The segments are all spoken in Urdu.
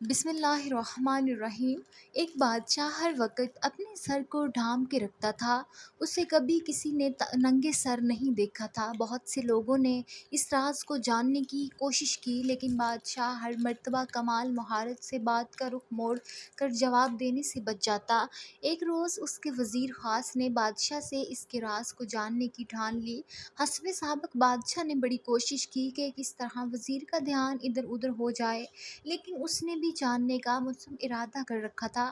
بسم اللہ الرحمن الرحیم۔ ایک بادشاہ ہر وقت اپنے سر کو ڈھانپ کے رکھتا تھا۔ اسے کبھی کسی نے ننگے سر نہیں دیکھا تھا۔ بہت سے لوگوں نے اس راز کو جاننے کی کوشش کی، لیکن بادشاہ ہر مرتبہ کمال مہارت سے بات کا رخ موڑ کر جواب دینے سے بچ جاتا۔ ایک روز اس کے وزیر خاص نے بادشاہ سے اس کے راز کو جاننے کی ٹھان لی۔ حسب سابق بادشاہ نے بڑی کوشش کی کہ کس طرح وزیر کا دھیان ادھر ادھر ہو جائے، لیکن اس نے بھی جاننے کا مصمم ارادہ کر رکھا تھا۔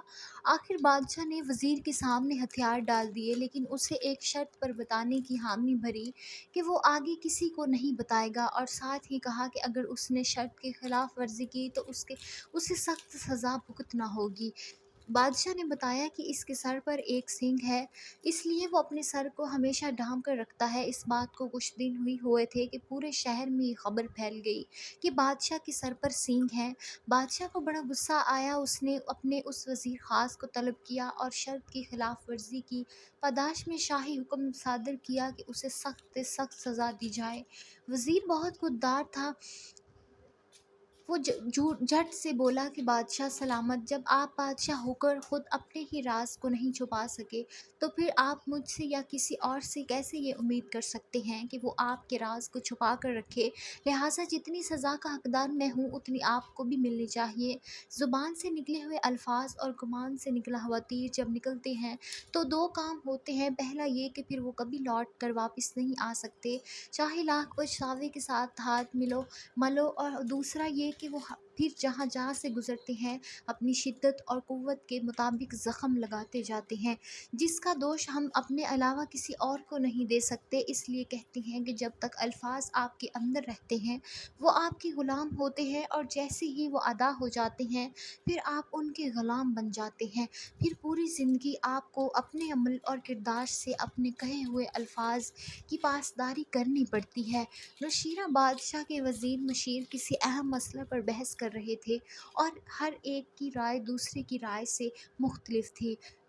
آخر بادشاہ نے وزیر کے سامنے ہتھیار ڈال دیے، لیکن اسے ایک شرط پر بتانے کی حامی بھری کہ وہ آگے کسی کو نہیں بتائے گا، اور ساتھ ہی کہا کہ اگر اس نے شرط کی خلاف ورزی کی تو اسے سخت سزا بھگتنا ہوگی۔ بادشاہ نے بتایا کہ اس کے سر پر ایک سینگ ہے، اس لیے وہ اپنے سر کو ہمیشہ ڈھانپ کر رکھتا ہے۔ اس بات کو کچھ دن ہوئے تھے کہ پورے شہر میں یہ خبر پھیل گئی کہ بادشاہ کے سر پر سینگ ہے۔ بادشاہ کو بڑا غصہ آیا۔ اس نے اپنے اس وزیر خاص کو طلب کیا اور شرط کی خلاف ورزی کی پاداش میں شاہی حکم صادر کیا کہ اسے سخت سے سخت سزا دی جائے۔ وزیر بہت خوددار تھا۔ وہ جھٹ سے بولا کہ بادشاہ سلامت، جب آپ بادشاہ ہو کر خود اپنے ہی راز کو نہیں چھپا سکے تو پھر آپ مجھ سے یا کسی اور سے کیسے یہ امید کر سکتے ہیں کہ وہ آپ کے راز کو چھپا کر رکھے؟ لہٰذا جتنی سزا کا حقدار میں ہوں اتنی آپ کو بھی ملنی چاہیے۔ زبان سے نکلے ہوئے الفاظ اور گمان سے نکلا ہوا تیر جب نکلتے ہیں تو دو کام ہوتے ہیں۔ پہلا یہ کہ پھر وہ کبھی لوٹ کر واپس نہیں آ سکتے، چاہے لاکھ پچھتاوے کے ساتھ ہاتھ ملو، اور دوسرا یہ کہ وہ پھر جہاں سے گزرتے ہیں اپنی شدت اور قوت کے مطابق زخم لگاتے جاتے ہیں، جس کا دوش ہم اپنے علاوہ کسی اور کو نہیں دے سکتے۔ اس لیے کہتے ہیں کہ جب تک الفاظ آپ کے اندر رہتے ہیں وہ آپ کے غلام ہوتے ہیں، اور جیسے ہی وہ ادا ہو جاتے ہیں پھر آپ ان کے غلام بن جاتے ہیں۔ پھر پوری زندگی آپ کو اپنے عمل اور کردار سے اپنے کہے ہوئے الفاظ کی پاسداری کرنی پڑتی ہے۔ نوشیرہ بادشاہ کے وزیر مشیر کسی اہم مسئلے پر بحث کر رہے تھے، اور ہر ایک کی رائے دوسرے کی رائے سے مختلف تھی۔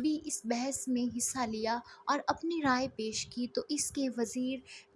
بھی اس بحث میں حصہ لیا اور اپنی رائے پیش کی، تو اس کے وزیر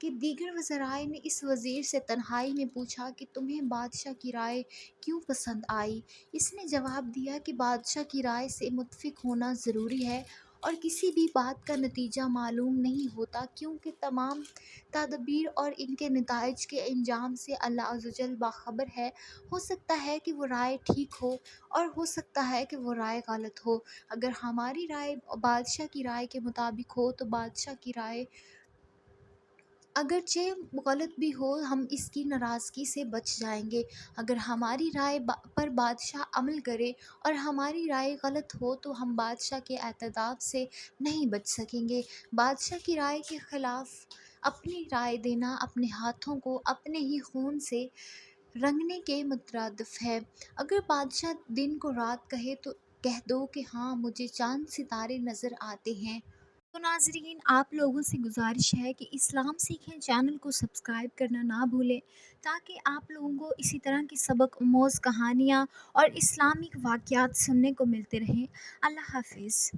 کے دیگر وزرائے نے اس وزیر سے تنہائی میں پوچھا کہ تمہیں بادشاہ کی رائے کیوں پسند آئی؟ اس نے جواب دیا کہ بادشاہ کی رائے سے متفق ہونا ضروری ہے، اور کسی بھی بات کا نتیجہ معلوم نہیں ہوتا، کیونکہ تمام تدابیر اور ان کے نتائج کے انجام سے اللہ عز و جل باخبر ہے۔ ہو سکتا ہے کہ وہ رائے ٹھیک ہو، اور ہو سکتا ہے کہ وہ رائے غلط ہو۔ اگر ہماری رائے بادشاہ کی رائے کے مطابق ہو تو بادشاہ کی رائے اگرچہ غلط بھی ہو ہم اس کی ناراضگی سے بچ جائیں گے۔ اگر ہماری رائے پر بادشاہ عمل کرے اور ہماری رائے غلط ہو تو ہم بادشاہ کے اعتداب سے نہیں بچ سکیں گے۔ بادشاہ کی رائے کے خلاف اپنی رائے دینا اپنے ہاتھوں کو اپنے ہی خون سے رنگنے کے مترادف ہے۔ اگر بادشاہ دن کو رات کہے تو کہہ دو کہ ہاں مجھے چاند ستارے نظر آتے ہیں۔ تو ناظرین، آپ لوگوں سے گزارش ہے کہ اسلام سیکھیں چینل کو سبسکرائب کرنا نہ بھولیں، تاکہ آپ لوگوں کو اسی طرح کی سبق آموز کہانیاں اور اسلامک واقعات سننے کو ملتے رہیں۔ اللہ حافظ۔